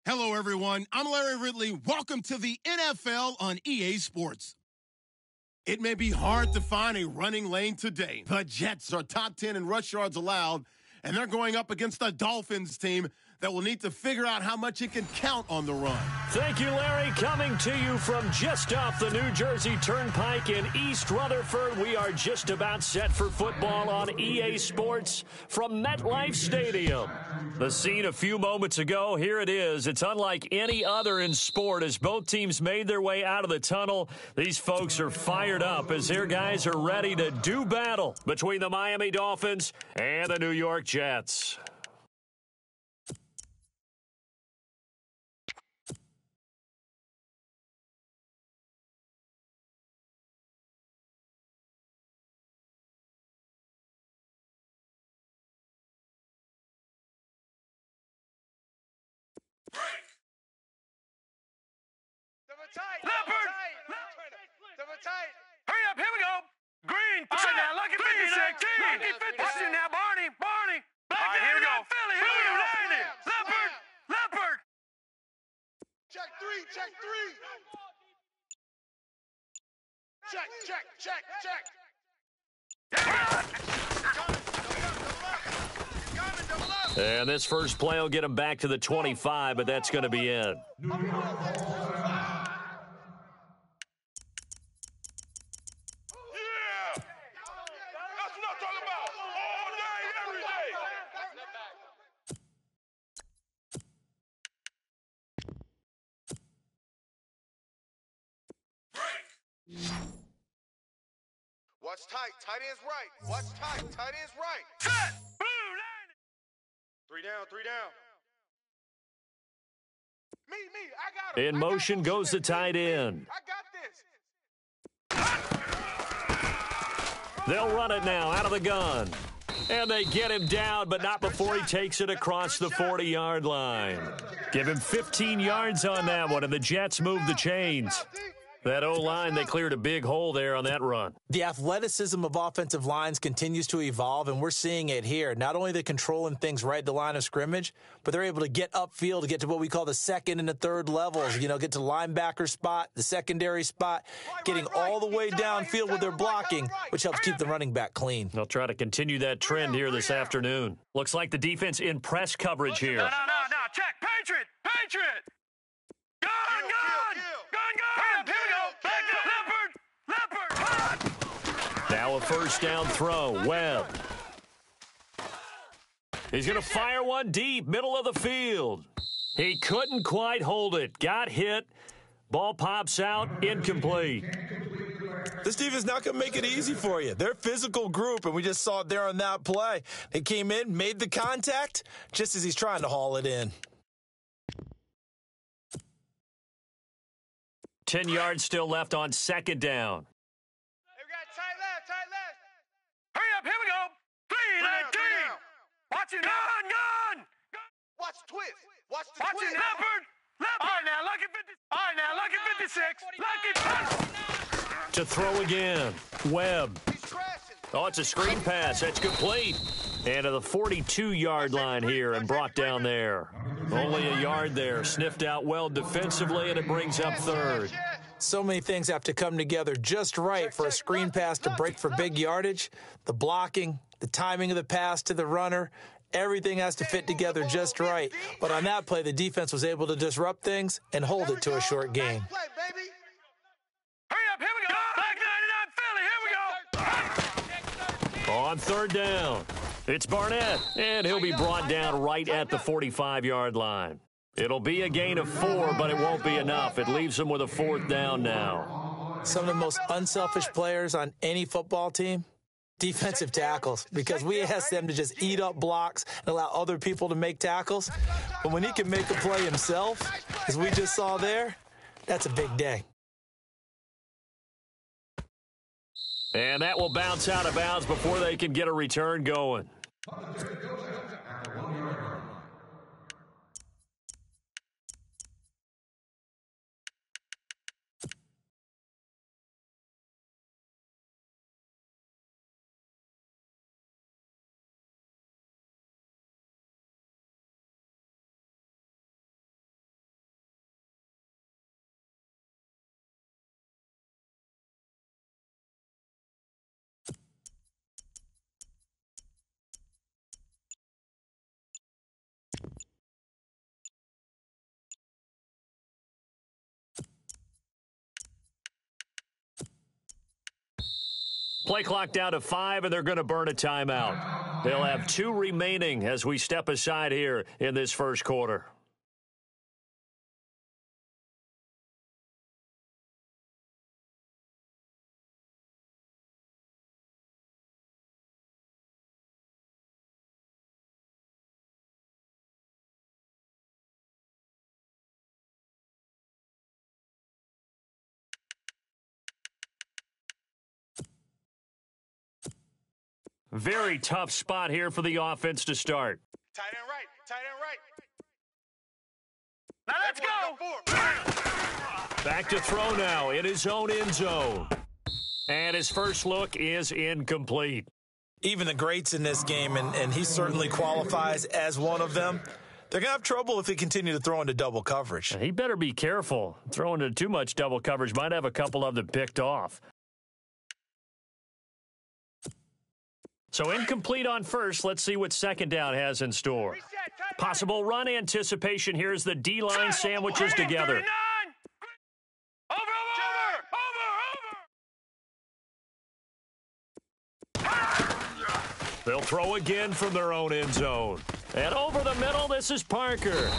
Hello, everyone. I'm Larry Ridley. Welcome to the NFL on EA Sports. It may be hard to find a running lane today. The Jets are top 10 in rush yards allowed, and they're going up against a Dolphins team that will need to figure out how much it can count on the run. Thank you, Larry. Coming to you from just off the New Jersey Turnpike in East Rutherford, we are just about set for football on EA Sports from MetLife Stadium. The scene a few moments ago, here it is. It's unlike any other in sport as both teams made their way out of the tunnel. These folks are fired up as their guys are ready to do battle between the Miami Dolphins and the New York Jets. Leopard! Tight. Hurry up, here we go. Green, right now, lucky 56. Watch it now, Barney. All right, here we go. Philly, here we go. Leopard. Check three. Check. And this first play will get him back to the 25, but that's going to be it. Watch tight. Tight end's right. Watch tight. Tight end's right. Set. Blue line. Three down. Me. I got him. In motion goes the tight end. I got this. They'll run it now out of the gun. And they get him down, but not before he takes it across the 40-yard line. Give him 15 yards on that one, and the Jets move the chains. That O-line, they cleared a big hole there on that run. The athleticism of offensive lines continues to evolve, and we're seeing it here. Not only are they controlling things right at the line of scrimmage, but they're able to get upfield to get to what we call the second and the third levels. You know, get to the linebacker spot, the secondary spot, getting all the way downfield with their blocking, which helps keep the running back clean. They'll try to continue that trend here this afternoon. Looks like the defense in press coverage here. No. Check. Patriot. Gun. Here we go. Back Leopard. Now a first down throw. Webb. He's going to fire one deep, middle of the field. He couldn't quite hold it. Got hit. Ball pops out. Incomplete. This defense not going to make it easy for you. They're a physical group, and we just saw it there on that play. They came in, made the contact, just as he's trying to haul it in. 10 yards still left on second down. We got tight left. Hurry up, here we go. 3-19. Watch it, gun. Watch the twist. Watch it, Leopard. All right, now, lucky 56. Lucky. To throw again. Webb. He's crashing. Oh, it's a screen pass. That's complete. And to the 42-yard line here and brought down there. Only a yard there. Sniffed out well defensively, and it brings up third. So many things have to come together just right for a screen pass to break for big yardage. The blocking, the timing of the pass to the runner, everything has to fit together just right. But on that play, the defense was able to disrupt things and hold it to a short game. Hurry up, here we go. Back 99 Philly, here we go. On third down, it's Barnett, and he'll be brought down right at the 45-yard line. It'll be a gain of 4, but it won't be enough. It leaves them with a fourth down now. Some of the most unselfish players on any football team, defensive tackles, because we ask them to just eat up blocks and allow other people to make tackles. But when he can make a play himself, as we just saw there, that's a big day. And that will bounce out of bounds before they can get a return going. Play clock down to 5, and they're going to burn a timeout. They'll have 2 remaining as we step aside here in this first quarter. Very tough spot here for the offense to start. Tight end right. Tight end right. Now let's go. Back to throw now in his own end zone. And his first look is incomplete. Even the greats in this game, and he certainly qualifies as one of them, they're going to have trouble if they continue to throw into double coverage. He better be careful. Throwing into too much double coverage might have a couple of them picked off. So incomplete on first. Let's see what second down has in store. Possible run anticipation. Here's the D-line sandwiches together. They'll throw again from their own end zone. And over the middle, this is Parker.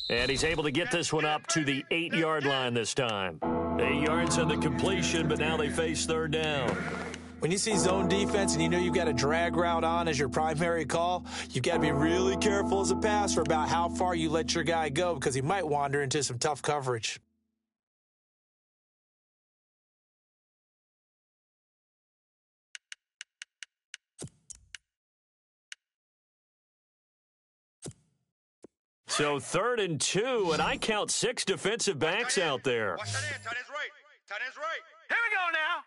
And he's able to get this one up to the 8-yard line this time. 8 yards on the completion, but now they face third down. When you see zone defense and you know you've got a drag route on as your primary call, you've got to be really careful as a passer about how far you let your guy go because he might wander into some tough coverage. So 3rd and 2, and I count 6 defensive backs out there. Watch that end. Tight end's right. Tight end's right. Here we go now.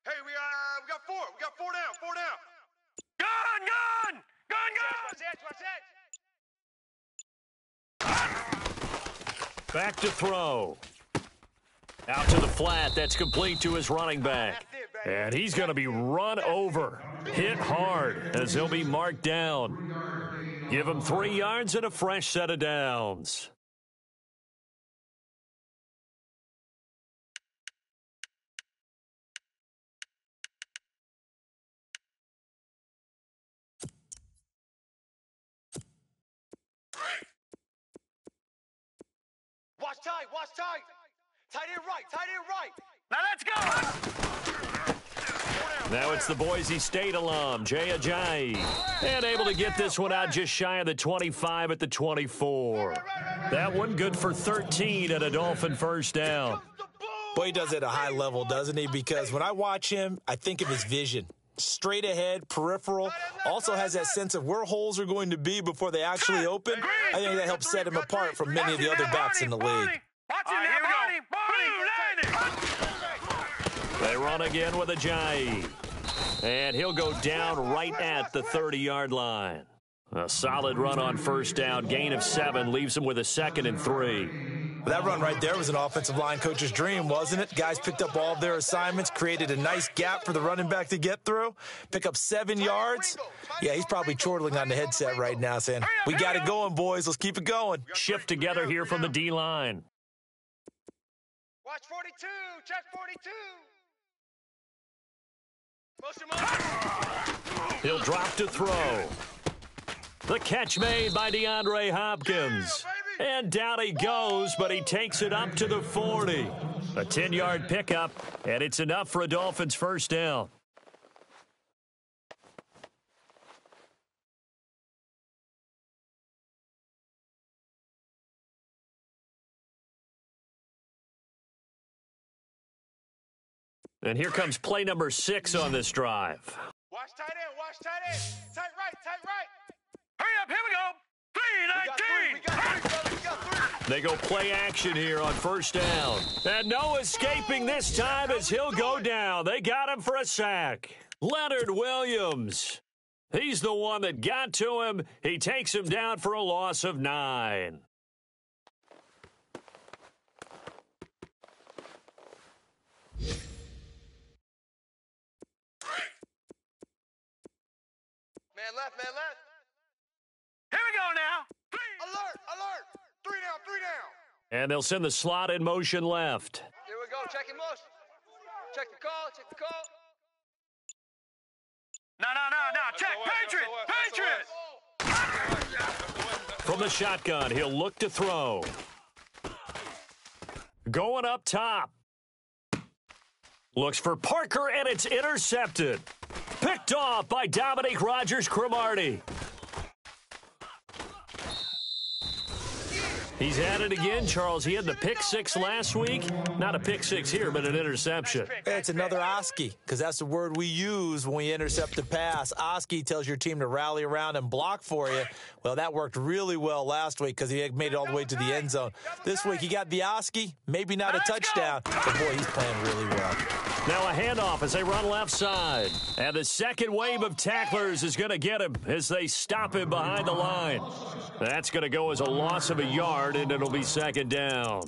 Hey, we got 4. We got 4 down. 4 down. Gun. Watch that. Back to throw. Out to the flat. That's complete to his running back. And he's going to be run over. Hit hard as he'll be marked down. Give him 3 yards and a fresh set of downs. Watch tight. Tight end right. Now let's go. Now it's the Boise State alum, Jay Ajayi. And able to get this one out just shy of the 25 at the 24. That one good for 13 and a Dolphin first down. Boy, he does it at a high level, doesn't he? Because when I watch him, I think of his vision. Straight ahead, peripheral, also has that sense of where holes are going to be before they actually open. I think that helps set him apart from many of the other backs in the league. They run again with Ajayi. And he'll go down right at the 30-yard line. A solid run on first down. Gain of 7 leaves him with a 2nd and 3. That run right there was an offensive line coach's dream, wasn't it? Guys picked up all of their assignments, created a nice gap for the running back to get through, pick up 7 yards. Yeah, he's probably chortling on the headset right now saying, we got it going, boys. Let's keep it going. Shift together here from the D-line. Watch 42. Check 42. He'll drop to throw. The catch made by DeAndre Hopkins. And down he goes, but he takes it up to the 40. A 10-yard pickup, and it's enough for a Dolphins first down. And here comes play number 6 on this drive. Watch tight end. Tight right. Hurry up, here we go. 3-19. We got 3. They go play action here on first down. And no escaping this time as he'll go down. They got him for a sack. Leonard Williams. He's the one that got to him. He takes him down for a loss of 9. Man left. Here we go now. Alert. 3 down. And they'll send the slot in motion left. Here we go. Check in motion. Check the call. Check the call. No. Check. Patriot. From the shotgun, he'll look to throw. Going up top. Looks for Parker, and it's intercepted. Picked off by Dominique Rodgers-Cromartie. He's at it again, Charles. He had the pick six last week. Not a pick six here, but an interception. It's another Oski, because that's the word we use when we intercept a pass. Oski tells your team to rally around and block for you. Well, that worked really well last week because he made it all the way to the end zone. This week, he got the Oski, maybe not a touchdown, but boy, he's playing really well. Now a handoff as they run left side. And the second wave of tacklers is going to get him as they stop him behind the line. That's going to go as a loss of a yard, and it'll be second down.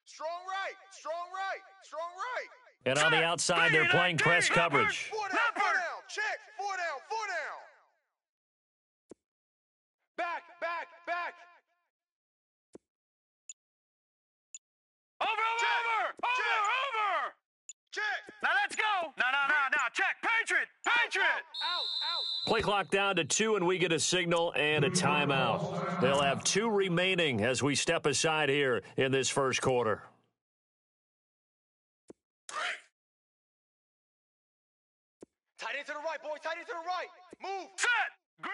Strong right. And on the outside, they're playing press coverage. Four down. Check. Four down. Back. Over. Check. Now let's go. No. Check. Patriot. Out. Play clock down to 2, and we get a signal and a timeout. They'll have 2 remaining as we step aside here in this first quarter. Tight end to the right, boy. Tight end to the right. Move. Set. Green.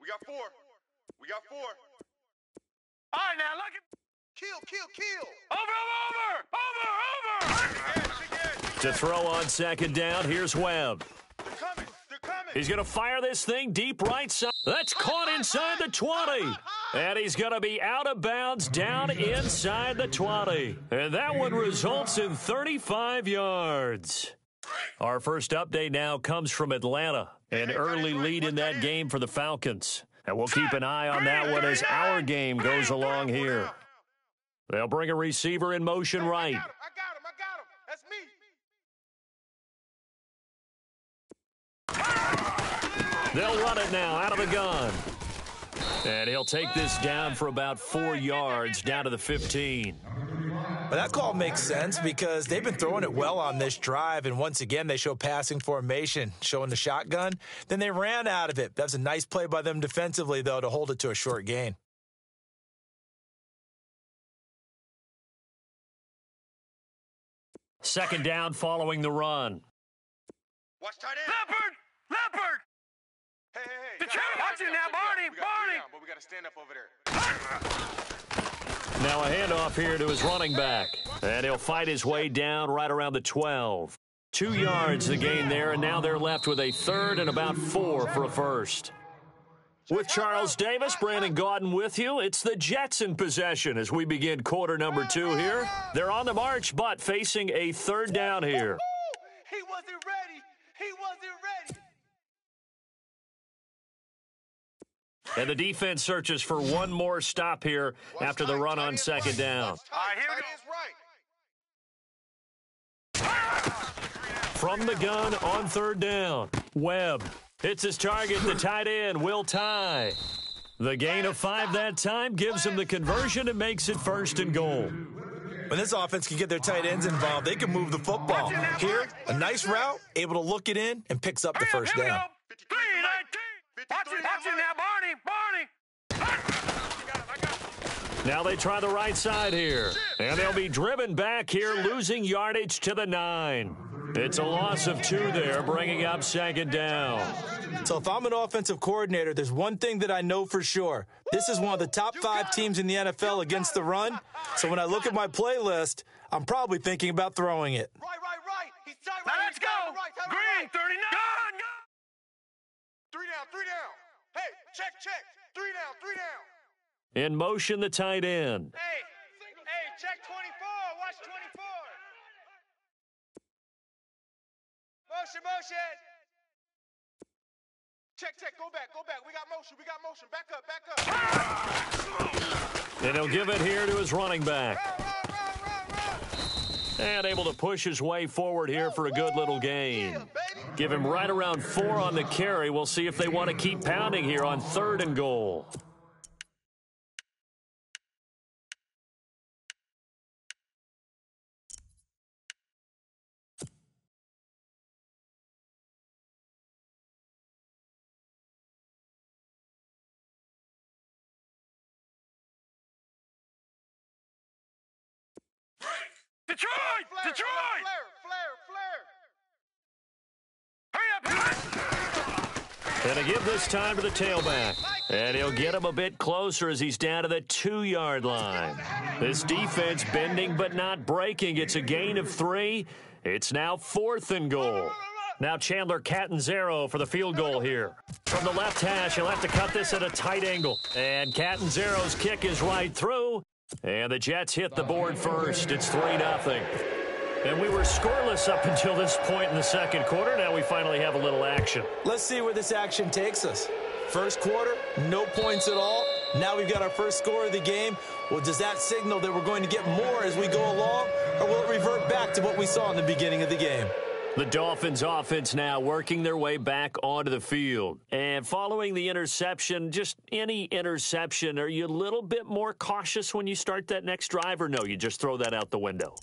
We got four. All right, now look at. Kill. Over. To throw on second down, here's Webb. They're coming. He's going to fire this thing deep right side. That's caught inside the 20. And he's going to be out of bounds down inside the 20. And that one results in 35 yards. Our first update now comes from Atlanta. An early lead in that game for the Falcons. And we'll keep an eye on that one as our game goes along here. They'll bring a receiver in motion right. I got him. That's me. They'll run it now out of the gun. And he'll take this down for about 4 yards down to the 15. But that call makes sense because they've been throwing it well on this drive, and once again they show passing formation, showing the shotgun. Then they ran out of it. That's a nice play by them defensively, though, to hold it to a short gain. Second down following the run. Watch tight end. Leopard. Hey. Watch it now, Barney. But we got to stand up over there. Now a handoff here to his running back. And he'll fight his way down right around the 12. 2 yards the gain there, and now they're left with a third and about 4 for a first. With Charles Davis, Brandon Gaudin with you. It's the Jets in possession as we begin quarter number 2 here. They're on the march, but facing a third down here. He wasn't ready. And the defense searches for one more stop here after the run on second down. All right, here we go. From the gun on third down, Webb. It's his target, the tight end, Will Tye. The gain of 5 that time gives him the conversion and makes it first and goal. When this offense can get their tight ends involved, they can move the football. Here, a nice route, able to look it in and picks up the first down. 3-19. Watch it now, Barney. Now they try the right side here. And they'll be driven back here, losing yardage to the 9. It's a loss of 2 there, bringing up second down. So if I'm an offensive coordinator, there's one thing that I know for sure. This is one of the top 5 teams in the NFL against the run. So when I look at my playlist, I'm probably thinking about throwing it. Right. He's tight Now right. let's go. Green, 39. Go. 3 down. Hey, check. 3 down. In motion, the tight end. Hey, check 24. Watch 24. Motion. Check. Go back. We got motion. Back up. And he'll give it here to his running back. Run. And able to push his way forward here for a good little gain. Give him right around 4 on the carry. We'll see if they want to keep pounding here on 3rd and goal. Detroit! Detroit! Flare! Hurry up! Gonna give this time to the tailback. And he'll get him a bit closer as he's down to the 2-yard line. This defense bending but not breaking. It's a gain of 3. It's now 4th and goal. Now Chandler Catanzaro for the field goal here. From the left hash, he'll have to cut this at a tight angle. And Catanzaro's kick is right through. And the Jets hit the board first. It's 3-0. And we were scoreless up until this point in the second quarter. Now we finally have a little action. Let's see where this action takes us. First quarter, no points at all. Now we've got our first score of the game. Well, does that signal that we're going to get more as we go along? Or will it revert back to what we saw in the beginning of the game? The Dolphins offense now working their way back onto the field. And following the interception, just any interception, are you a little bit more cautious when you start that next drive, or no, you just throw that out the window?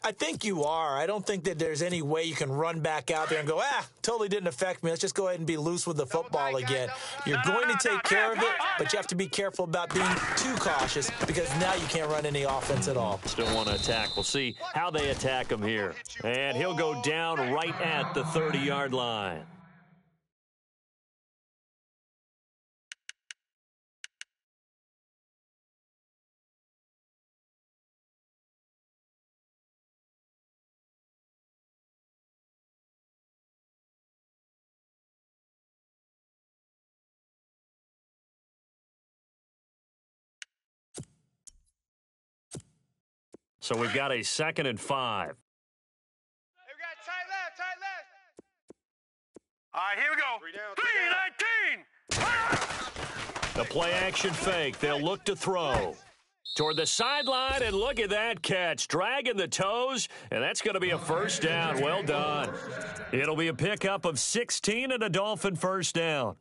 I think you are. I don't think that there's any way you can run back out there and go, totally didn't affect me. Let's just go ahead and be loose with the football again. You're going to take care of it, but you have to be careful about being too cautious because now you can't run any offense at all. Still want to attack. We'll see how they attack him here. And he'll go down right at the 30-yard line. So we've got a 2nd and 5. Hey, we got tight left. All right, here we go. 3-19. The play action fake. They'll look to throw. Toward the sideline, and look at that catch. Dragging the toes, and that's going to be a first down. Well done. It'll be a pickup of 16 and a Dolphin first down.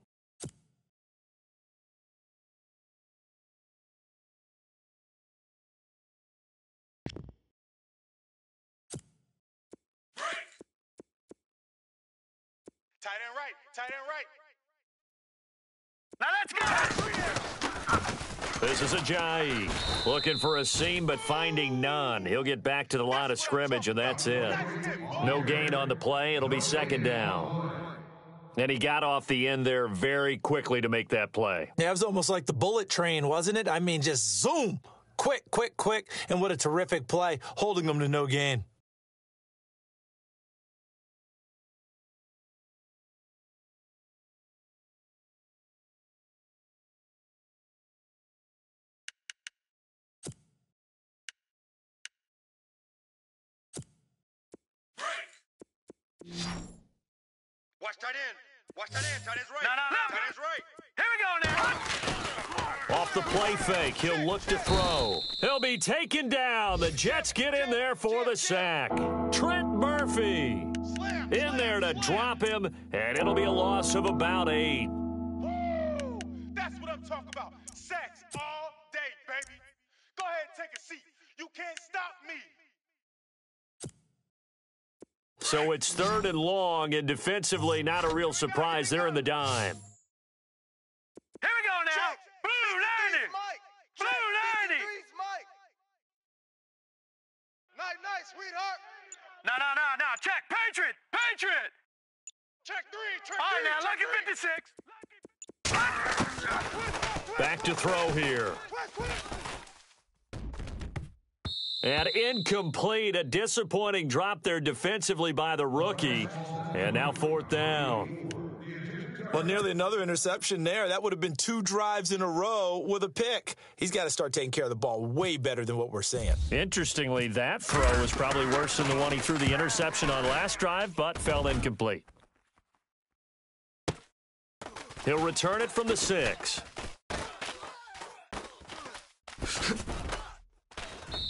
Tight end right. Now let's go. This is Ajayi looking for a seam but finding none. He'll get back to the line of scrimmage, and that's it. No gain on the play. It'll be 2nd down. And he got off the end there very quickly to make that play. Yeah, it was almost like the bullet train, wasn't it? I mean, just zoom. Quick. And what a terrific play, holding them to no gain. Watch tight end. Tight end's right. No. Tight end's right. Here we go now. Off the play fake, he'll look to throw. He'll be taken down. The Jets get in there for the sack. Trent Murphy in there to drop him, and it'll be a loss of about 8. That's what I'm talking about. Sacks all day, baby. Go ahead and take a seat. You can't stop me. So it's 3rd and long, and defensively, not a real surprise. They're in the dime. Here we go now. Blue 90. Blue 90. Night, sweetheart. No. Check. Patriot. Check 3. All right, now, lucky 56. Back to throw here. And incomplete, a disappointing drop there defensively by the rookie. And now 4th down. Well, nearly another interception there. That would have been 2 drives in a row with a pick. He's got to start taking care of the ball way better than what we're seeing. Interestingly, that throw was probably worse than the one he threw the interception on last drive, but fell incomplete. He'll return it from the 6.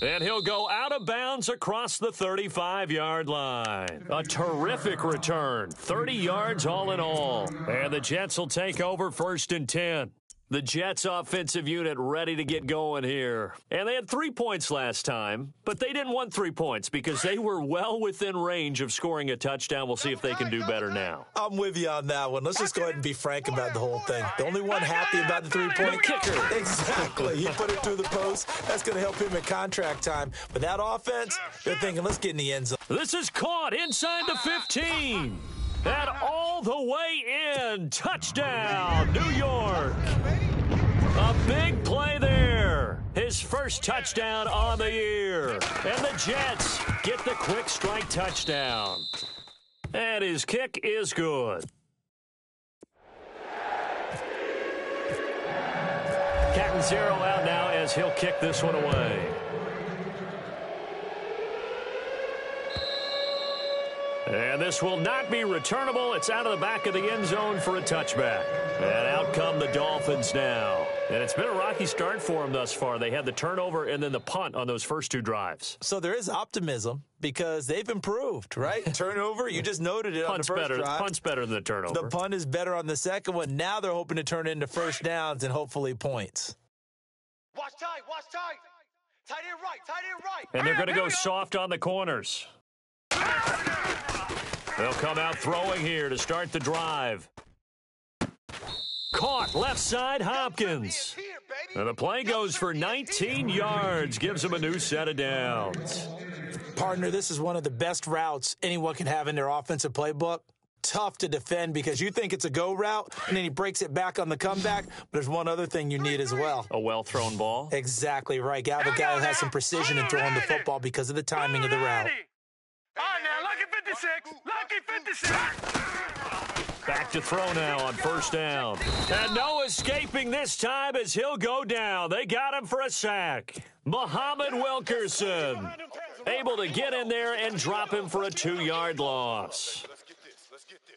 And he'll go out of bounds across the 35-yard line. A terrific return. 30 yards all in all. And the Jets will take over 1st and 10. The Jets offensive unit ready to get going here. And they had 3 points last time, but they didn't want 3 points because they were well within range of scoring a touchdown. We'll see if they can do better now. I'm with you on that one. Let's just go ahead and be frank about the whole thing. The only one happy about the three-point kicker. Exactly. He put it through the post. That's going to help him in contract time. But that offense, they're thinking, let's get in the end zone. This is caught inside the 15. And all the way in. Touchdown, New York. A big play there. His first touchdown on the year. And the Jets get the quick strike touchdown. And his kick is good. Catanzaro out now as he'll kick this one away. And this will not be returnable. It's out of the back of the end zone for a touchback. And out come the Dolphins now. And it's been a rocky start for them thus far. They had the turnover and then the punt on those first 2 drives. So there is optimism because they've improved, right? Turnover, you just noted it on the first drive. Punt's better than the turnover. The punt is better on the second one. Now they're hoping to turn it into first downs and hopefully points. Watch tight, watch tight. Tight end right, tight end right. And they're going to go soft on the corners. They'll come out throwing here to start the drive. Caught left side Hopkins. And the play goes for 19 yards. Gives him a new set of downs. Partner, this is one of the best routes anyone can have in their offensive playbook. Tough to defend because you think it's a go route, and then he breaks it back on the comeback. But there's one other thing you need as well. A well-thrown ball? Exactly right. Got a guy who has some precision in throwing the football because of the timing of the route. All right, now, lucky 56. Lucky 56. Back to throw now on first down. And no escaping this time as he'll go down. They got him for a sack. Muhammad Wilkerson able to get in there and drop him for a 2-yard loss. Let's get this. Let's get this.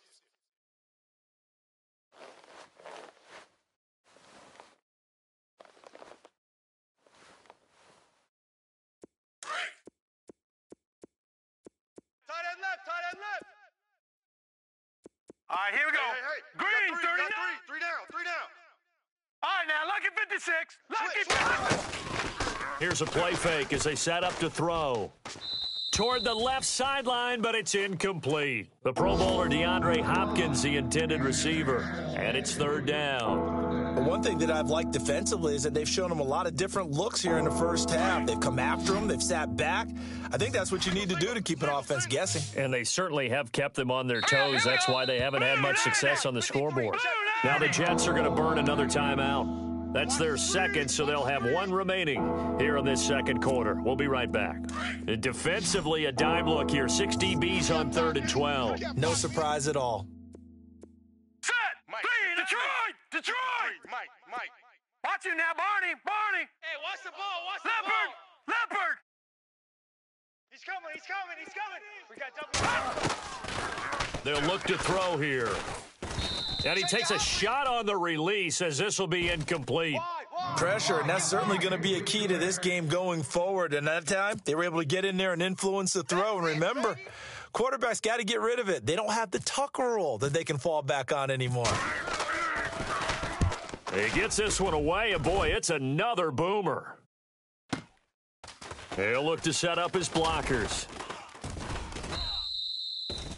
Tight end left, tight end left. All right, here we go. Hey. Green, 39. Three down. All right, now, lucky 56. Lucky 56. Here's a play fake as they set up to throw. Toward the left sideline, but it's incomplete. The Pro Bowler DeAndre Hopkins, the intended receiver. And it's third down. But one thing that I've liked defensively is that they've shown him a lot of different looks here in the first half. They've come after him. They've sat back. I think that's what you need to do to keep an offense guessing. And they certainly have kept them on their toes. That's why they haven't had much success on the scoreboard. Now the Jets are going to burn another timeout. That's their second, so they'll have one remaining here in this second quarter. We'll be right back. Defensively, a dime look here. 6 DBs on 3rd and 12. No surprise at all. Set. Three. Detroit. Mike. Watch him now, Barney. Hey, watch the ball. Leopard. He's coming. We got double. They'll look to throw here. And he takes a shot on the release as this will be incomplete. Pressure, and that's certainly going to be a key to this game going forward. And that time, they were able to get in there and influence the throw. And remember, quarterbacks got to get rid of it. They don't have the tucker roll that they can fall back on anymore. He gets this one away, and boy, it's another boomer. He'll look to set up his blockers.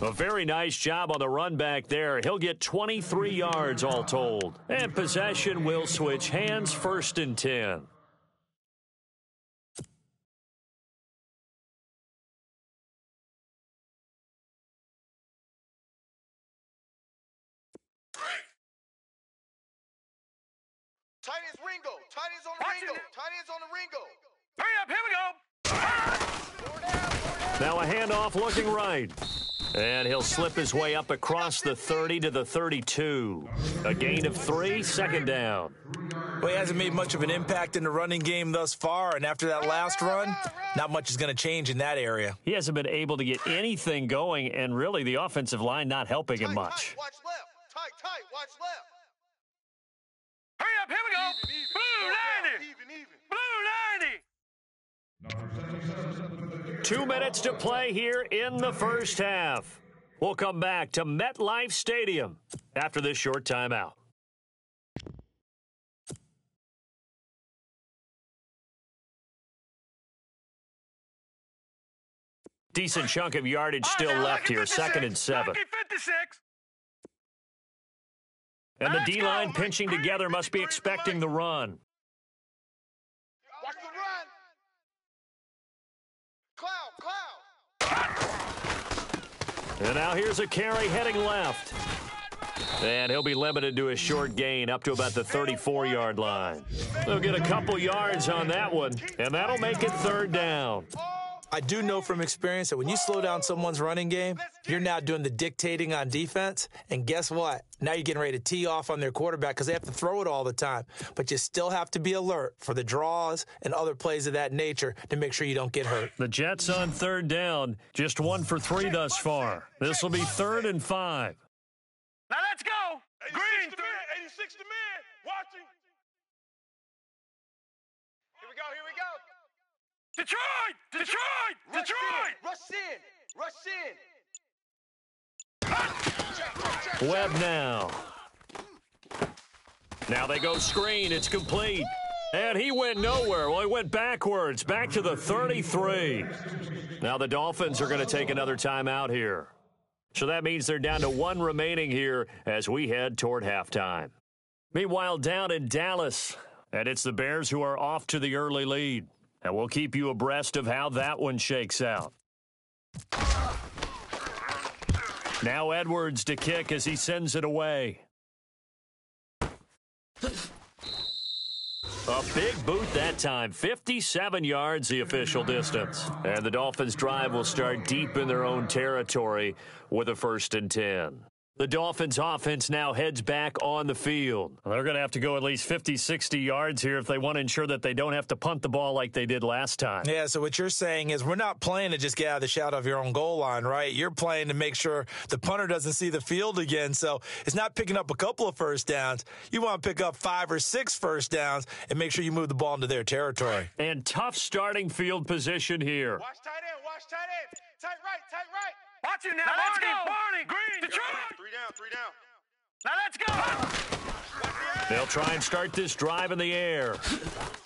A very nice job on the run back there. He'll get 23 yards all told. And possession will switch hands, 1st and 10. Tight end's Ringo. Tight end's on the Ringo. Hurry up, here we go. Now a handoff looking right. And he'll slip his way up across the 30 to the 32. A gain of 3, second down. Well, he hasn't made much of an impact in the running game thus far, and after that last run, not much is going to change in that area. He hasn't been able to get anything going, and really the offensive line not helping him much. Watch left. Tight. Watch left. Hurry up, here we go. Blue 90. Even. Blue 90. 2 minutes to play here in the first half. We'll come back to MetLife Stadium after this short timeout. Decent chunk of yardage still left here, 2nd and 7. And the D-line pinching together must be expecting the run. Watch the run. Cloud. And now here's a carry heading left. And he'll be limited to a short gain up to about the 34-yard line. They'll get a couple yards on that one, and that'll make it 3rd down. I do know from experience that when you slow down someone's running game, you're now doing the dictating on defense. And guess what? Now you're getting ready to tee off on their quarterback because they have to throw it all the time. But you still have to be alert for the draws and other plays of that nature to make sure you don't get hurt. The Jets on 3rd down, just 1 for 3 thus far. This will be 3rd and 5. Now let's go. Green, 86 to man. Watching. Here we go. Detroit! Rush in. Webb now. Now they go screen. It's complete. And he went nowhere. Well, he went backwards, back to the 33. Now the Dolphins are going to take another timeout here. So that means they're down to 1 remaining here as we head toward halftime. Meanwhile, down in Dallas, and it's the Bears who are off to the early lead. And we'll keep you abreast of how that one shakes out. Now Edwards to kick as he sends it away. A big boot that time, 57 yards the official distance. And the Dolphins' drive will start deep in their own territory with a 1st and 10. The Dolphins' offense now heads back on the field. They're going to have to go at least 50, 60 yards here if they want to ensure that they don't have to punt the ball like they did last time. Yeah, so what you're saying is we're not playing to just get out of the shadow of your own goal line, right? You're playing to make sure the punter doesn't see the field again. So it's not picking up a couple of first downs. You want to pick up 5 or 6 first downs and make sure you move the ball into their territory. And tough starting field position here. Watch tight end. Tight right. Watch it now, Barney. Green, Detroit. 3 down. Now let's go. They'll try and start this drive in the air.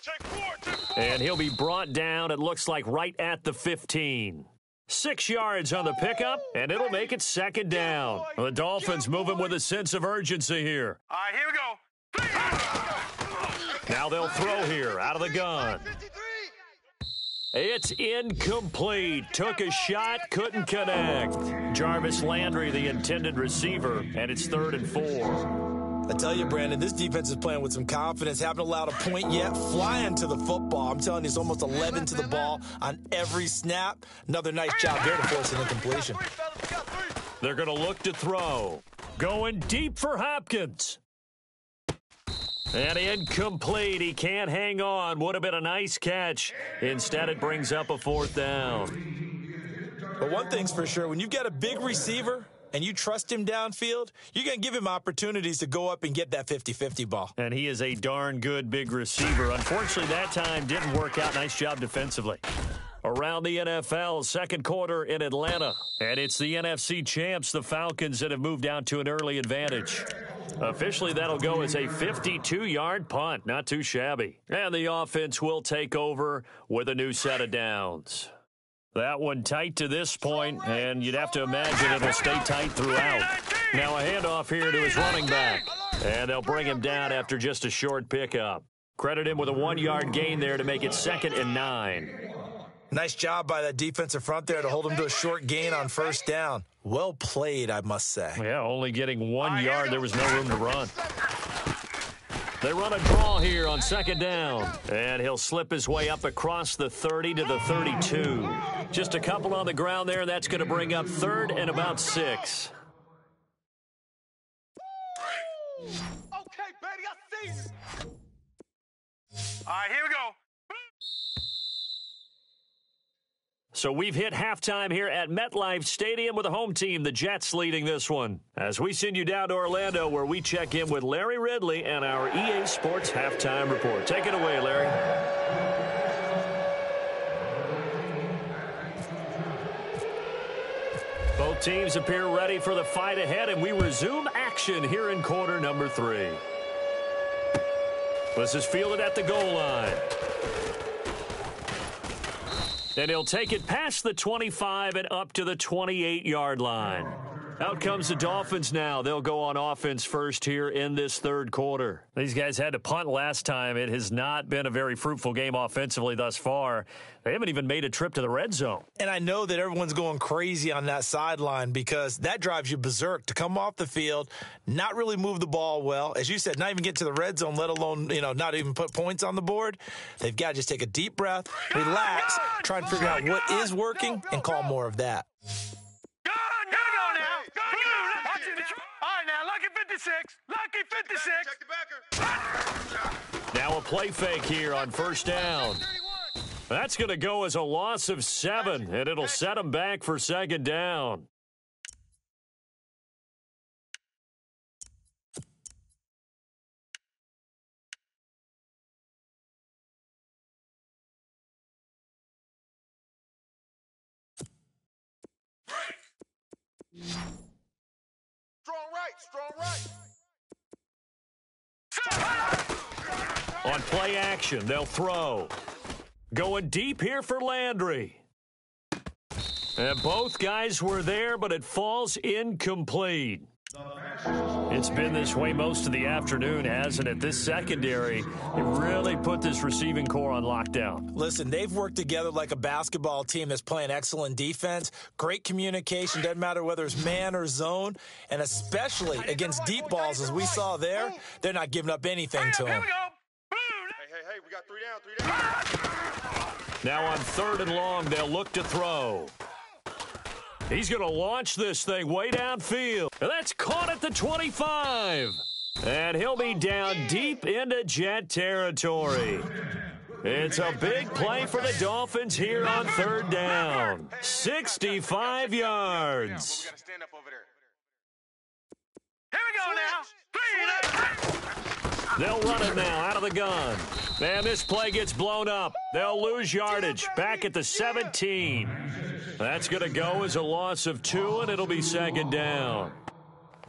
Check 4. And he'll be brought down, it looks like, right at the 15. 6 yards on the pickup, and it'll make it 2nd down. The Dolphins moving with a sense of urgency here. All right, here we go. Now they'll throw here, out of the gun. It's incomplete. Took a shot, couldn't connect. Jarvis Landry, the intended receiver, and it's 3rd and 4. I tell you, Brandon, this defense is playing with some confidence. Haven't allowed a point yet. Flying to the football. I'm telling you, it's almost 11 to the ball on every snap. Another nice job there to force an incompletion. They're going to look to throw. Going deep for Hopkins. And incomplete. He can't hang on. Would have been a nice catch. Instead, it brings up a 4th down. But one thing's for sure, when you've got a big receiver and you trust him downfield, you're going to give him opportunities to go up and get that 50-50 ball. And he is a darn good big receiver. Unfortunately, that time didn't work out. Nice job defensively. Around the NFL, 2nd quarter in Atlanta. And it's the NFC champs, the Falcons, that have moved out to an early advantage. Officially, that'll go as a 52-yard punt. Not too shabby. And the offense will take over with a new set of downs. That one tight to this point, and you'd have to imagine it'll stay tight throughout. Now a handoff here to his running back. And they'll bring him down after just a short pickup. Credit him with a 1-yard gain there to make it 2nd and 9. Nice job by that defensive front there to hold him to a short gain on 1st down. Well played, I must say. Yeah, only getting 1 yard. There was no room to run. They run a draw here on 2nd down. And he'll slip his way up across the 30 to the 32. Just a couple on the ground there, and that's going to bring up 3rd and about 6. Okay, baby, I see you. All right, here we go. So we've hit halftime here at MetLife Stadium with the home team, the Jets, leading this one. As we send you down to Orlando, where we check in with Larry Ridley and our EA Sports Halftime Report. Take it away, Larry. Both teams appear ready for the fight ahead, and we resume action here in quarter number 3. This is fielded at the goal line. And he'll take it past the 25 and up to the 28-yard line. Out comes the Dolphins now. They'll go on offense first here in this third quarter. These guys had to punt last time. It has not been a very fruitful game offensively thus far. They haven't even made a trip to the red zone. And I know that everyone's going crazy on that sideline because that drives you berserk to come off the field, not really move the ball well. As you said, not even get to the red zone, let alone, not even put points on the board. They've got to just take a deep breath, relax, try and figure out what is working, and call more of that. Lucky 56. Now a play fake here on first down. That's going to go as a loss of 7, and it'll set them back for second down. Strong right. On play action, they'll throw. Going deep here for Landry. And both guys were there, but it falls incomplete. It's been this way most of the afternoon, hasn't it? This secondary, it really put this receiving core on lockdown. Listen, they've worked together like a basketball team that's playing excellent defense. Great communication, doesn't matter whether it's man or zone. And especially against deep balls, as we saw there, they're not giving up anything to them. Hey, we got 3 down. Now on 3rd and long, they'll look to throw. He's going to launch this thing way downfield. And that's caught at the 25. And he'll be down deep into Jet territory. It's a big play for the Dolphins here on 3rd down. 65 yards. We got to stand up over Here we there. go now. They'll run it now out of the gun. And this play gets blown up. They'll lose yardage back at the 17. That's going to go as a loss of 2, and it'll be second down.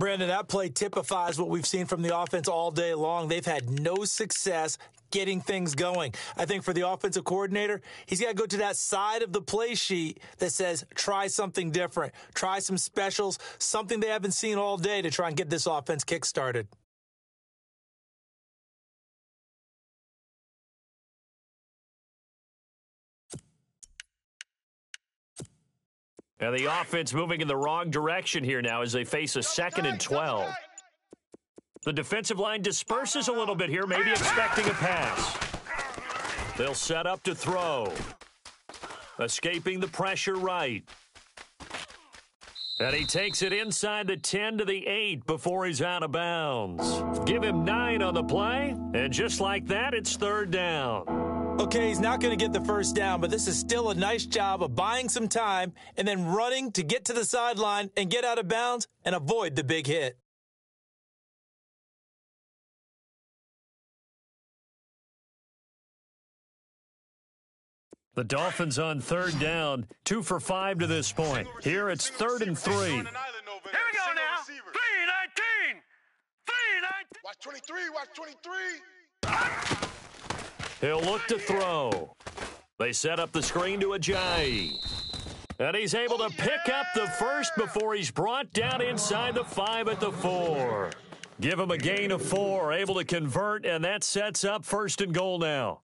Brandon, that play typifies what we've seen from the offense all day long. They've had no success getting things going. I think for the offensive coordinator, he's got to go to that side of the play sheet that says, try something different, try some specials, something they haven't seen all day to try and get this offense kick-started. And the offense moving in the wrong direction here now as they face a 2nd and 12. The defensive line disperses a little bit here, maybe expecting a pass. They'll set up to throw. Escaping the pressure right. And he takes it inside the 10 to the 8 before he's out of bounds. Give him 9 on the play, and just like that, it's 3rd down. Okay, he's not going to get the first down, but this is still a nice job of buying some time and then running to get to the sideline and get out of bounds and avoid the big hit. The Dolphins on 3rd down, 2 for 5 to this point. Here it's 3rd and 3. Here we go now. 319. 319. Watch 23. Watch 23. He'll look to throw. They set up the screen to Ajayi. And he's able to pick up the first before he's brought down inside the 5 at the 4. Give him a gain of 4, able to convert, and that sets up 1st and goal now.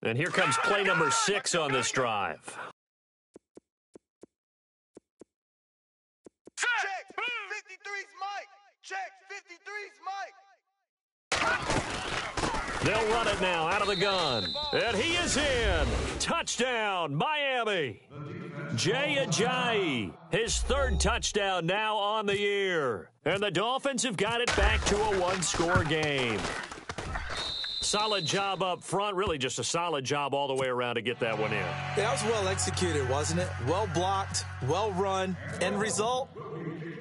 And here comes play number 6 on this drive. Check. 53's Mike. Check. 53's Mike. They'll run it now out of the gun. And he is in. Touchdown, Miami. Jay Ajayi, his 3rd touchdown now on the year. And the Dolphins have got it back to a 1-score game. Solid job up front, really just a solid job all the way around to get that one in. Yeah, that was well executed, wasn't it? Well blocked, well run. End result,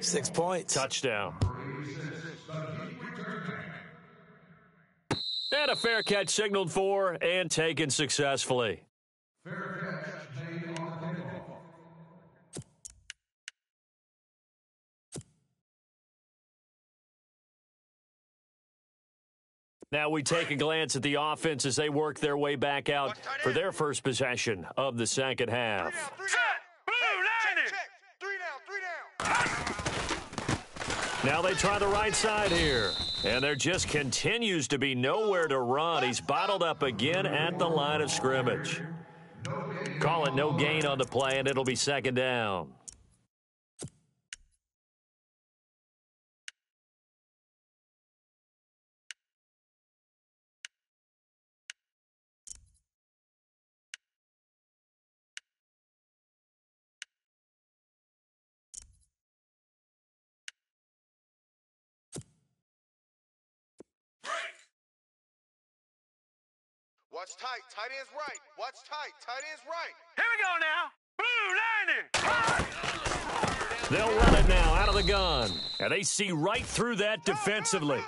6 points. Touchdown. And a fair catch signaled for and taken successfully. Fair catch made on the Now we take a glance at the offense as they work their way back out for their first possession of the second half. Now they try the right side here. And there just continues to be nowhere to run. He's bottled up again at the line of scrimmage. Call it no gain on the play, and it'll be second down. Watch tight. Tight end's right. Watch tight. Tight end's right. Here we go now. Blue 90. They'll run it now out of the gun. And they see right through that defensively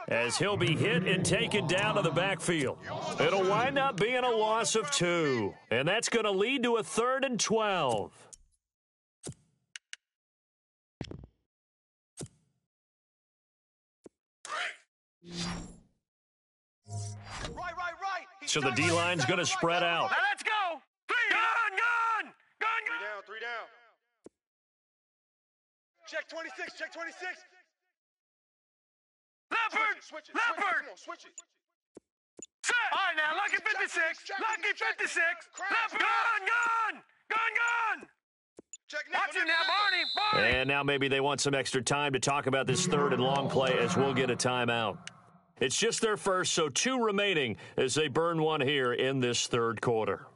as he'll be hit and taken down to the backfield. It'll wind up being a loss of 2. And that's going to lead to a 3rd and 12. Right. So the D-line's going to spread out. Now let's go. Gun. 3 down. Check 26. Leopard. Switch it. Come on, switch it. Set. All right, now, lucky 56. Lucky 56. Leopard. Gun. Check now. Watch it now, Barney. And now maybe they want some extra time to talk about this 3rd and long play as we'll get a timeout. It's just their first, so 2 remaining as they burn one here in this 3rd quarter.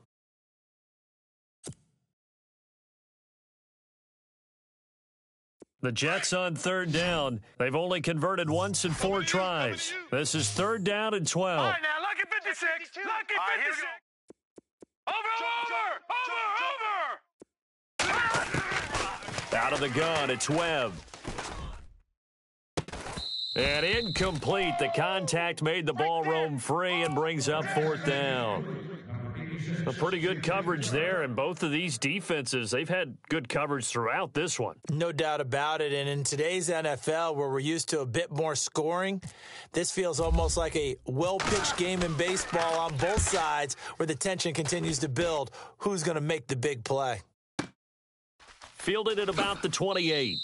The Jets on 3rd down. They've only converted once in 4 tries. This is 3rd down and 12. All right, now, lucky 56. Lucky 56. Over. Out of the gun, it's Webb. And incomplete. The contact made the ball roam free and brings up 4th down. A pretty good coverage there, and both of these defenses, they've had good coverage throughout this one. No doubt about it. And in today's NFL, where we're used to a bit more scoring, this feels almost like a well-pitched game in baseball on both sides where the tension continues to build. Who's going to make the big play? Fielded at about the 28.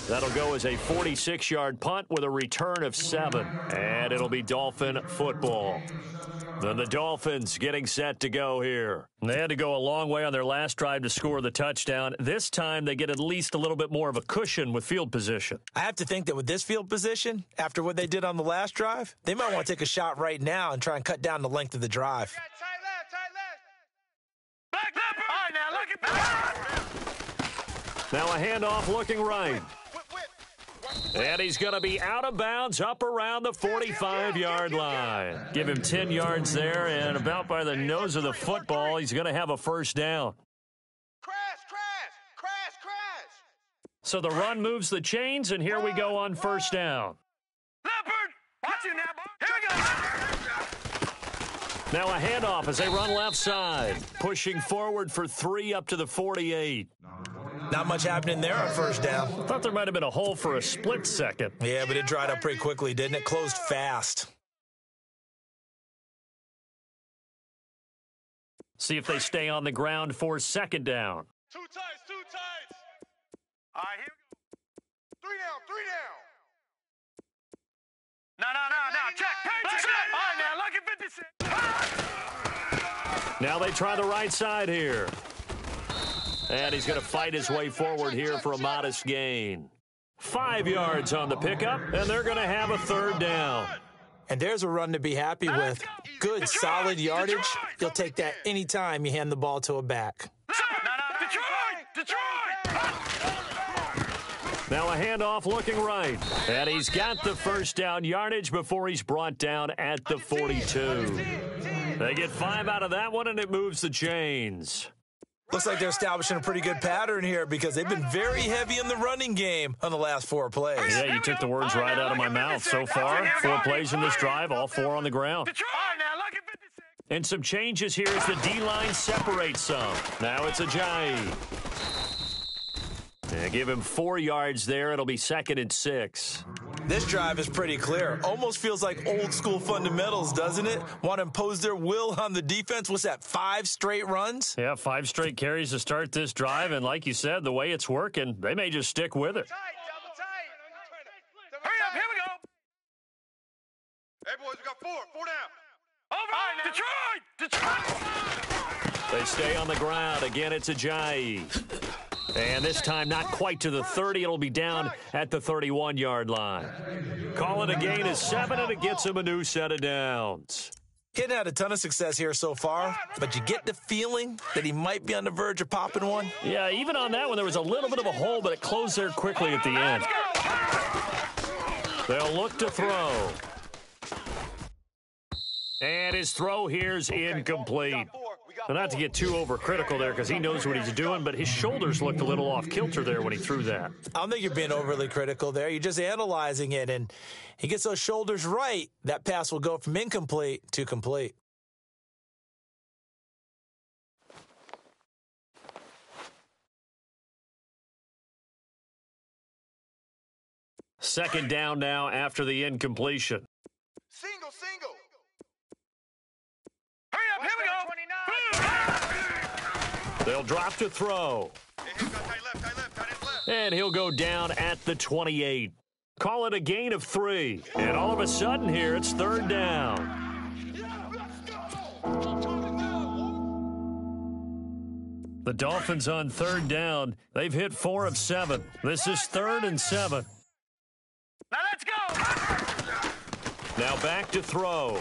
That'll go as a 46-yard punt with a return of 7. And it'll be Dolphin football. Then the Dolphins getting set to go here. They had to go a long way on their last drive to score the touchdown. This time they get at least a little bit more of a cushion with field position. I have to think that with this field position, after what they did on the last drive, they might want to take a shot right now and try and cut down the length of the drive. Back leopard. All right, now, look at that. Now a handoff looking right. And he's going to be out of bounds up around the 45-yard line. Give him 10 yards there, and about by the nose of the football, he's going to have a first down. Crash. So the run moves the chains, and here we go on first down. Leopard. Watch it now, boy. Here we go. Now a handoff as they run left side. Pushing forward for 3 up to the 48. Not much happening there on first down. Thought there might have been a hole for a split second. Yeah, but it dried up pretty quickly, didn't it? Closed fast. See if they stay on the ground for second down. Two tights. All right, here we go. 3 down. No. Check. All right, now, lucky 56. Now they try the right side here. And he's going to fight his way forward here for a modest gain. 5 yards on the pickup, and they're going to have a 3rd down. And there's a run to be happy with. Good, solid yardage. You'll take that anytime you hand the ball to a back. Detroit. Now a handoff looking right. And he's got the first down yardage before he's brought down at the 42. They get 5 out of that one, and it moves the chains. Looks like they're establishing a pretty good pattern here because they've been very heavy in the running game on the last 4 plays. Yeah, you took the words right out of my mouth. So far, 4 plays in this drive, all 4 on the ground. And some changes here as the D-line separates some. Now it's Ajayi. Give him 4 yards there. It'll be 2nd and 6. This drive is pretty clear. Almost feels like old school fundamentals, doesn't it? Want to impose their will on the defense? What's that, 5 straight runs? Yeah, 5 straight carries to start this drive, and like you said, the way it's working, they may just stick with it. Double tight. Hurry up, here we go. Hey, boys, we got 4 down. Over. Detroit. They stay on the ground. Again, it's Ajayi. And this time, not quite to the 30. It'll be down at the 31-yard line. Call it a gain of 7, and it gets him a new set of downs. He hadn't had a ton of success here so far, but you get the feeling that he might be on the verge of popping one. Yeah, even on that one, there was a little bit of a hole, but it closed there quickly at the end. They'll look to throw. And his throw here's incomplete. Now, not to get too overcritical there because he knows what he's doing, but his shoulders looked a little off kilter there when he threw that. I don't think you're being overly critical there. You're just analyzing it, and he gets those shoulders right. That pass will go from incomplete to complete. Second down now after the incompletion. Single. Hurry up, here we go. 29. They'll drop to throw. Hey, got tight left. And he'll go down at the 28. Call it a gain of 3. And all of a sudden here, it's third down. The Dolphins on third down. They've hit 4 of 7. This is 3rd and 7. Now let's go. Now back to throw.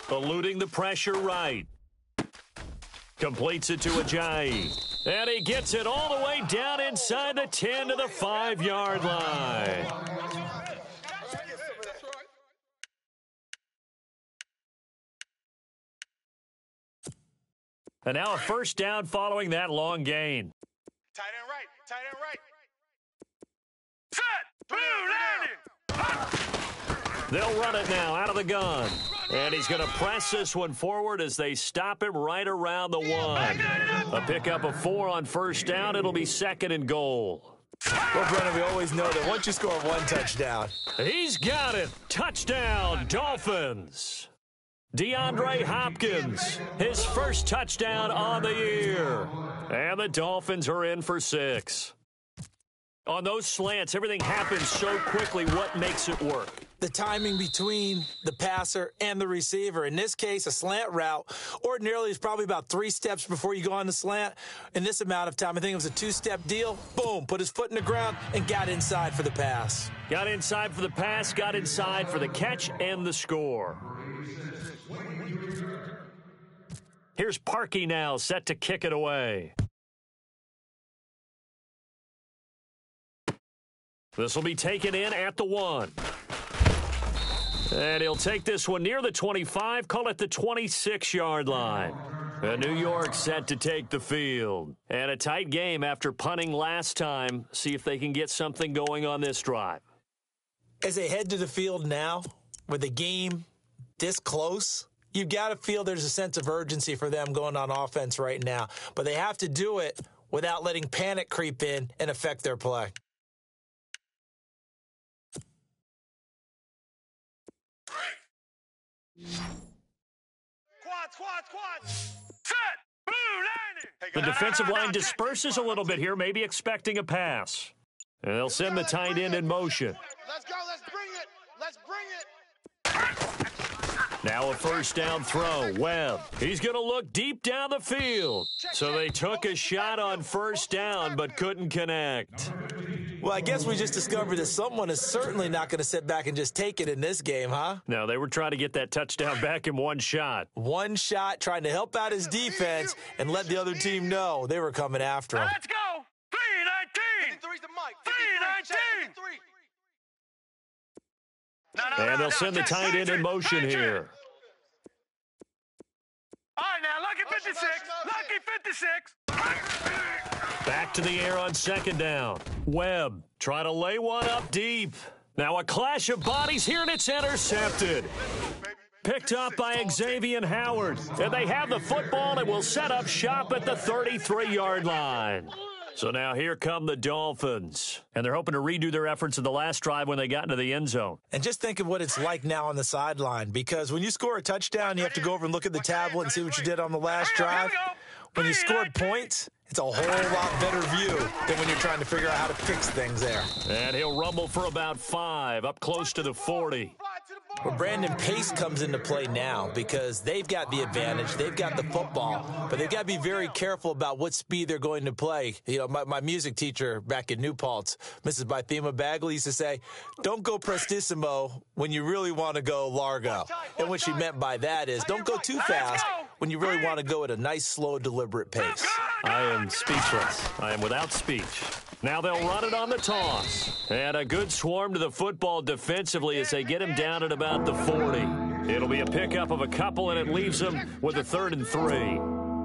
Eluding the pressure right. Completes it to Ajayi. And he gets it all the way down inside the 10 to the 5-yard line. And now a first down following that long gain. Tight end right. Set. Blue landing. They'll run it now out of the gun. And he's going to press this one forward as they stop him right around the 1. A pickup of 4 on first down. It'll be 2nd and goal. Well, Brennan, we always know that once you score 1 touchdown. He's got it. Touchdown, Dolphins. DeAndre Hopkins, his first touchdown on the year. And the Dolphins are in for 6. On those slants, everything happens so quickly. What makes it work? The timing between the passer and the receiver. In this case, a slant route ordinarily is probably about 3 steps before you go on the slant. In this amount of time, I think it was a 2-step deal. Boom, put his foot in the ground and got inside for the pass. Got inside for the pass, got inside for the catch and the score. Here's Parkey now, set to kick it away. This will be taken in at the 1. And he'll take this one near the 25, call it the 26-yard line. And New York set to take the field. And a tight game after punting last time. See if they can get something going on this drive. As they head to the field now, with the game this close, you've got to feel there's a sense of urgency for them going on offense right now. But they have to do it without letting panic creep in and affect their play. Quad. Set. Blue landing. The defensive line disperses a little bit here, maybe expecting a pass. And they'll send the tight end in motion. Let's go. Let's bring it. Now a first down throw. Webb. He's going to look deep down the field. So they took a shot on first down but couldn't connect. Well, I guess we just discovered that someone is certainly not going to sit back and just take it in this game, huh? No, they were trying to get that touchdown back in one shot. One shot, trying to help out his defense and let the other team know they were coming after him. Now let's go. 319. 53's the mic. 319. And they'll send the tight end in motion here. All right, now, lucky 56. Back to the air on second down. Webb trying to lay one up deep. Now a clash of bodies here, and it's intercepted. Picked up by Xavier Howard. And they have the football and will set up shop at the 33-yard line. So now here come the Dolphins, and they're hoping to redo their efforts in the last drive when they got into the end zone. And just think of what it's like now on the sideline, because when you score a touchdown, you have to go over and look at the tablet and see what you did on the last drive. When you scored points, it's a whole lot better view than when you're trying to figure out how to fix things there. And he'll rumble for about 5, up close to the 40. Well, Brandon, pace comes into play now because they've got the advantage. They've got the football, but they've got to be very careful about what speed they're going to play. You know, my music teacher back in New Paltz, Mrs. Bythema Bagley, used to say, don't go prestissimo when you really want to go largo. And what she meant by that is don't go too fast when you really want to go at a nice, slow, deliberate pace. I am speechless. I am without speech. Now they'll run it on the toss. And a good swarm to the football defensively as they get him down at about the 40. It'll be a pickup of a couple, and it leaves them with a 3rd and 3.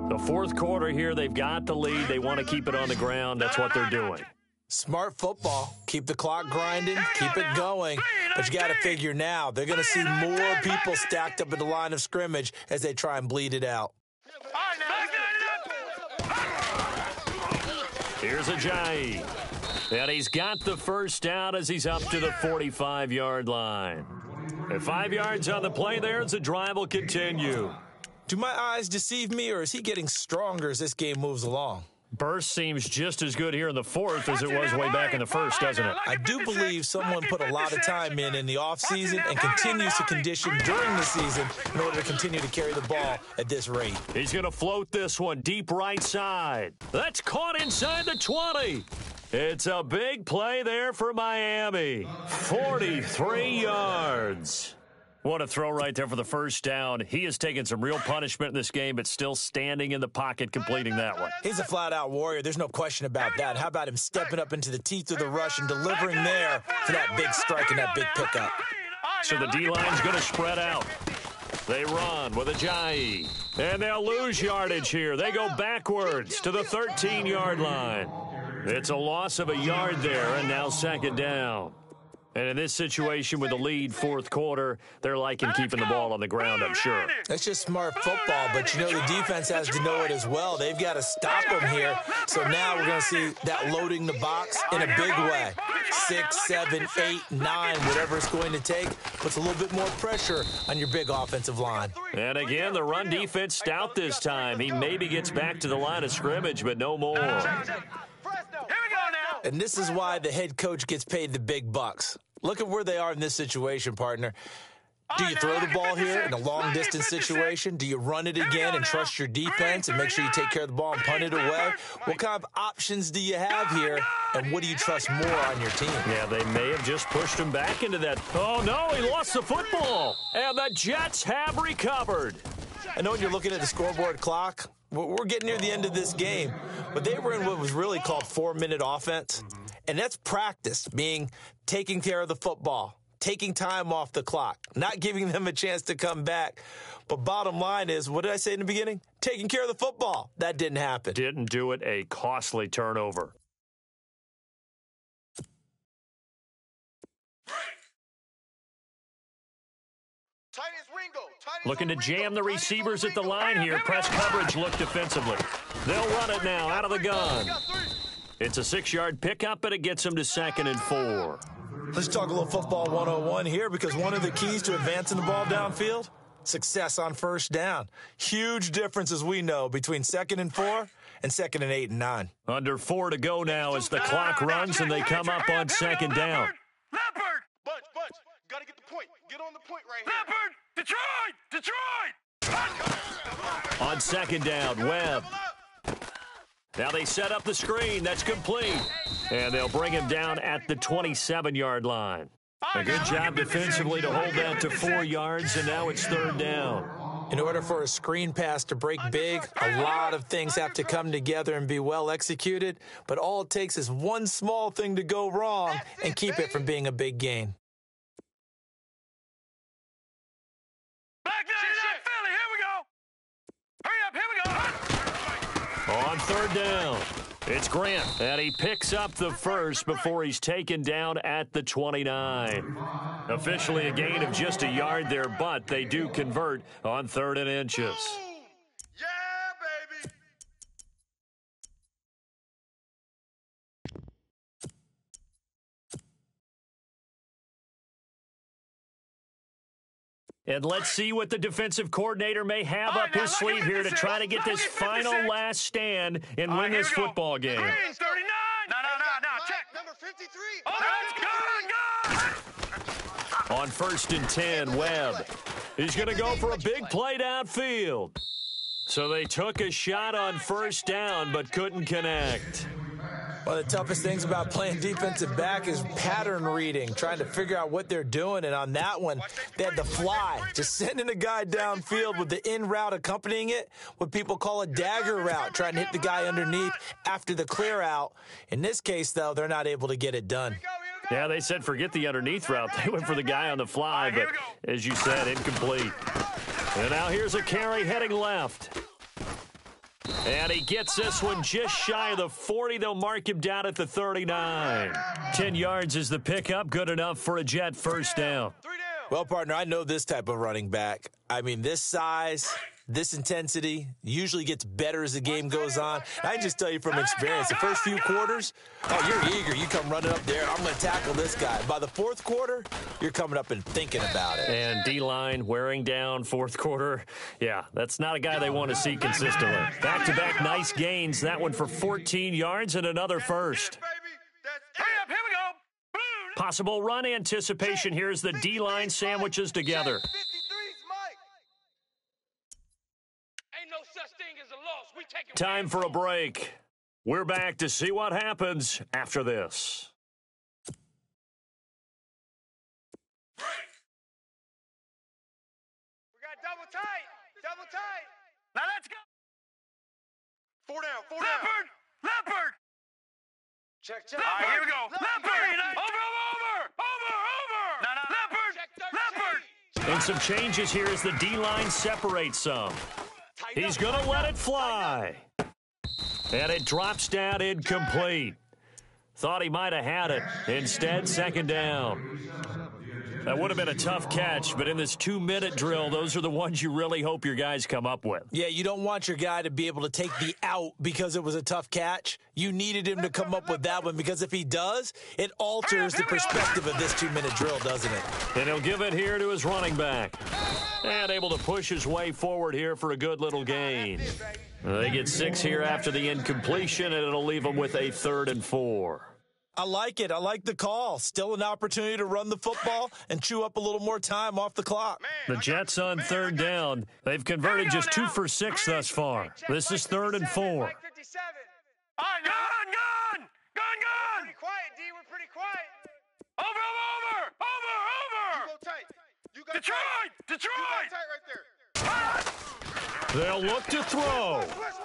The fourth quarter here, they've got the lead. They want to keep it on the ground. That's what they're doing. Smart football. Keep the clock grinding. Keep it going. But you got to figure now, they're going to see more people stacked up at the line of scrimmage as they try and bleed it out. Here's Ajayi. And he's got the first down as he's up to the 45-yard line. And 5 yards on the play there as the drive will continue. Do my eyes deceive me, or is he getting stronger as this game moves along? Burst seems just as good here in the fourth as it was way back in the first, doesn't it? I do believe someone put a lot of time in the offseason and continues to condition during the season in order to continue to carry the ball at this rate. He's going to float this one deep right side. That's caught inside the 20. It's a big play there for Miami. 43 yards. What a throw right there for the first down. He has taken some real punishment in this game, but still standing in the pocket completing that one. He's a flat-out warrior. There's no question about that. How about him stepping up into the teeth of the rush and delivering there for that big strike and that big pickup? So the D-line's going to spread out. They run with Ajayi. And they'll lose yardage here. They go backwards to the 13-yard line. It's a loss of a yard there, and now 2nd down. And in this situation with the lead fourth quarter, they're liking keeping the ball on the ground, I'm sure. That's just smart football, but you know the defense has to know it as well. They've got to stop them here. So now we're going to see that loading the box in a big way. 6, 7, 8, 9, whatever it's going to take, puts a little bit more pressure on your big offensive line. And again, the run defense stout this time. He maybe gets back to the line of scrimmage, but no more. And this is why the head coach gets paid the big bucks. Look at where they are in this situation, partner. Do you throw the ball here in a long-distance situation? Do you run it again and trust your defense and make sure you take care of the ball and punt it away? What kind of options do you have here, and what do you trust more on your team? Yeah, they may have just pushed him back into that. Oh, no, he lost the football. And the Jets have recovered. I know when you're looking at the scoreboard clock, we're getting near the end of this game, but they were in what was really called 4-minute offense. And that's practice, meaning taking care of the football, taking time off the clock, not giving them a chance to come back. But bottom line is, what did I say in the beginning? Taking care of the football. That didn't happen. Didn't do it. A costly turnover. Looking to jam the receivers at the line here. Press coverage look defensively. They'll run it now out of the gun. It's a 6-yard pickup, but it gets them to 2nd and 4. Let's talk a little football 101 here, because one of the keys to advancing the ball downfield, success on first down. Huge difference, as we know, between 2nd and 4 and 2nd and 8 and 9. Under 4 to go now as the clock runs and they come up on 2nd down. Leopard! Bunch. Gotta get the point. Get on the point right here. Leopard! Detroit! On 2nd down, Webb. Now they set up the screen. That's complete. And they'll bring him down at the 27-yard line. A good job defensively to hold that to 4 yards, and now it's 3rd down. In order for a screen pass to break big, a lot of things have to come together and be well executed, but all it takes is one small thing to go wrong and keep it from being a big gain. Philly, here we go! Hurry up, here we go! On 3rd down, it's Grant, and he picks up the first before he's taken down at the 29. Officially a gain of just a yard there, but they do convert on 3rd and inches. And let's see what the defensive coordinator may have up his sleeve here to try to get this final last stand and win this football game. 39. No. Check. Number 53. Oh, that's good. On 1st and 10, Webb. He's going to go for a big play downfield. So they took a shot on 1st down but couldn't connect. One of the toughest things about playing defensive back is pattern reading, trying to figure out what they're doing. And on that one, they had to fly, just sending a guy downfield with the in route accompanying it, what people call a dagger route, trying to hit the guy underneath after the clear out. In this case, though, they're not able to get it done. Yeah, they said forget the underneath route. They went for the guy on the fly, but as you said, incomplete. And now here's a carry heading left. And he gets this one just shy of the 40. They'll mark him down at the 39. 10 yards is the pickup. Good enough for a Jet 1st down. Well, partner, I know this type of running back. I mean, this size, this intensity usually gets better as the game goes on. I can just tell you from experience, the first few quarters, you're eager. You come running up there, I'm going to tackle this guy. By the 4th quarter, you're coming up and thinking about it. And D-line wearing down 4th quarter. Yeah, that's not a guy they want to see consistently. Back-to-back nice gains. That one for 14 yards and another first. Hurry up, here we go. Possible run anticipation. Here's the D-line sandwiches together. 53's Mike. Ain't no such thing as a loss. We take it. Time for a break. We're back to see what happens after this. We got double tight. Now let's go. 4 down. Leopard. Check. All right, here we go. Leopard. Over. No. Leopard. And some changes here as the D-line separates some. He's going to let it fly. And it drops down incomplete. Thought he might have had it. Instead, 2nd down. That would have been a tough catch, but in this 2-minute drill, those are the ones you really hope your guys come up with. Yeah, you don't want your guy to be able to take the out because it was a tough catch. You needed him to come up with that one because if he does, it alters the perspective of this 2-minute drill, doesn't it? And he'll give it here to his running back. And able to push his way forward here for a good little gain. They get 6 here after the incompletion, and it'll leave them with a 3rd and 4. I like it. I like the call. Still an opportunity to run the football and chew up a little more time off the clock. The Jets on 3rd down. They've converted just 2 for 6 thus far. This is 3rd and 4. All right, gun. Pretty quiet, D. We're pretty quiet. Over. You go tight. You got Detroit. You got tight right there. They'll look to throw. Twist.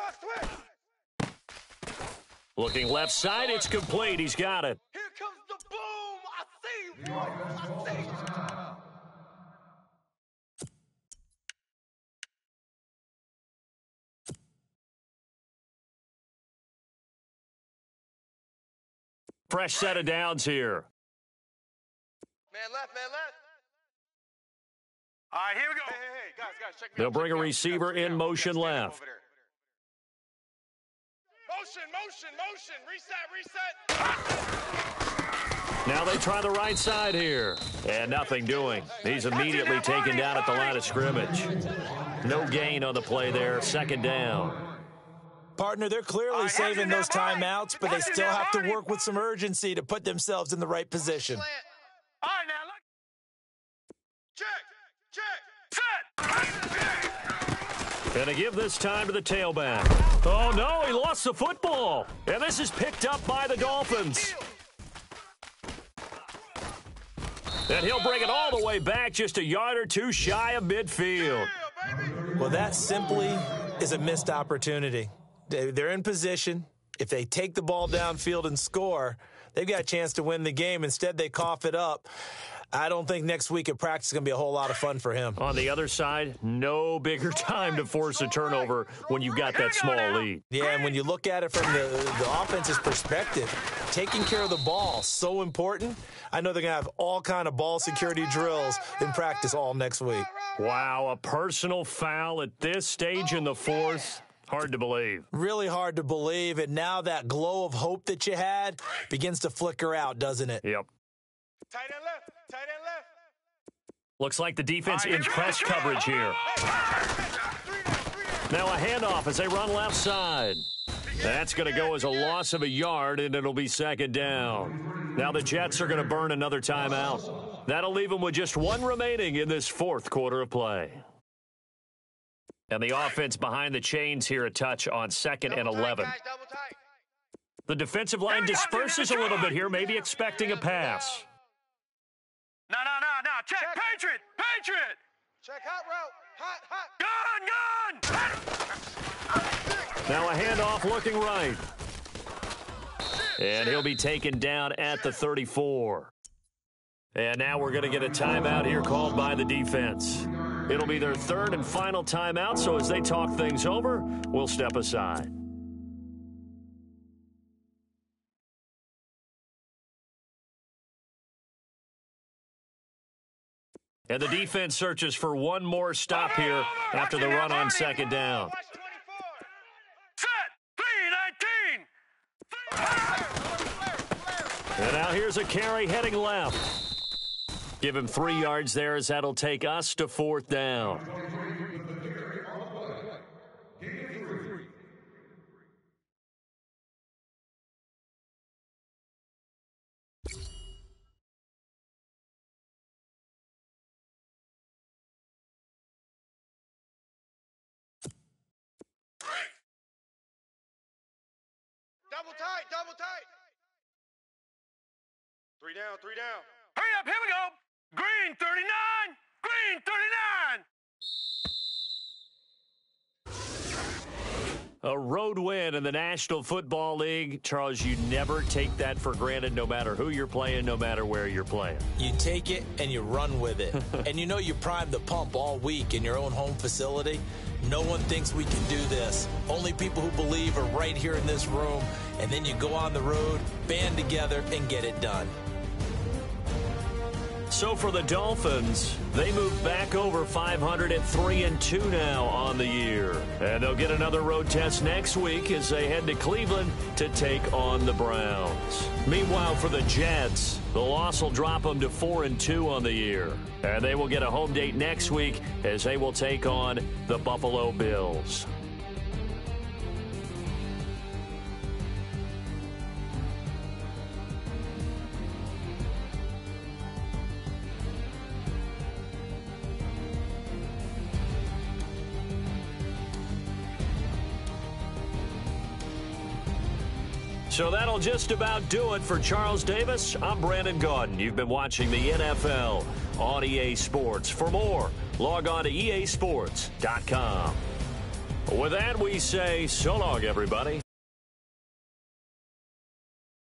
Looking left side, it's complete. He's got it. Here comes the boom. I see you. I see you. Fresh set of downs here. Man left. All right, here we go. Hey, guys, check me They'll out. bring a Check me out. receiver Check me in out. motion Stand left. over there. Motion. Now they try the right side here. And nothing doing. He's immediately taken down at the line of scrimmage. No gain on the play there. 2nd down. Partner, they're clearly saving those timeouts, but they still have to work with some urgency to put themselves in the right position. All right, now look. Check. Set. And to give this time to the tailback. Oh, no, he lost the football. And this is picked up by the Dolphins. And he'll bring it all the way back just a yard or two shy of midfield. Well, that simply is a missed opportunity. They're in position. If they take the ball downfield and score, they've got a chance to win the game. Instead, they cough it up. I don't think next week at practice is going to be a whole lot of fun for him. On the other side, no bigger time to force a turnover when you've got that small lead. Yeah, and when you look at it from the offense's perspective, taking care of the ball, so important. I know they're going to have all kind of ball security drills in practice all next week. Wow, a personal foul at this stage in the 4th. Hard to believe. Really hard to believe, and now that glow of hope that you had begins to flicker out, doesn't it? Yep. Tight end left. Looks like the defense in press coverage here. Now a handoff as they run left side. That's going to go as a loss of a yard, and it'll be second down. Now the Jets are going to burn another timeout. That'll leave them with just one remaining in this fourth quarter of play. And the offense behind the chains here a touch on 2nd and 11. The defensive line disperses a little bit here, maybe expecting a pass. No. Check. Patriot. Check hot route. Gun. Now a handoff looking right. And he'll be taken down at the 34. And now we're going to get a timeout here called by the defense. It'll be their third and final timeout, so as they talk things over, we'll step aside. And the defense searches for one more stop here after the run on second down. Set. 3-19. And now here's a carry heading left. Give him 3 yards there as that'll take us to fourth down. Double tight. 3 down. Hurry up, here we go. Green 39. Green 39. A road win in the National Football League. Charles, you never take that for granted no matter who you're playing, no matter where you're playing. You take it and you run with it. And you know you primed the pump all week in your own home facility. No one thinks we can do this. Only people who believe are right here in this room. And then you go on the road, band together, and get it done. So for the Dolphins, they move back over 500 at 3-2 now on the year. And they'll get another road test next week as they head to Cleveland to take on the Browns. Meanwhile, for the Jets, the loss will drop them to 4-2 on the year. And they will get a home date next week as they will take on the Buffalo Bills. So that'll just about do it for Charles Davis. I'm Brandon Gaudin. You've been watching the NFL on EA Sports. For more, log on to easports.com. With that, we say so long, everybody.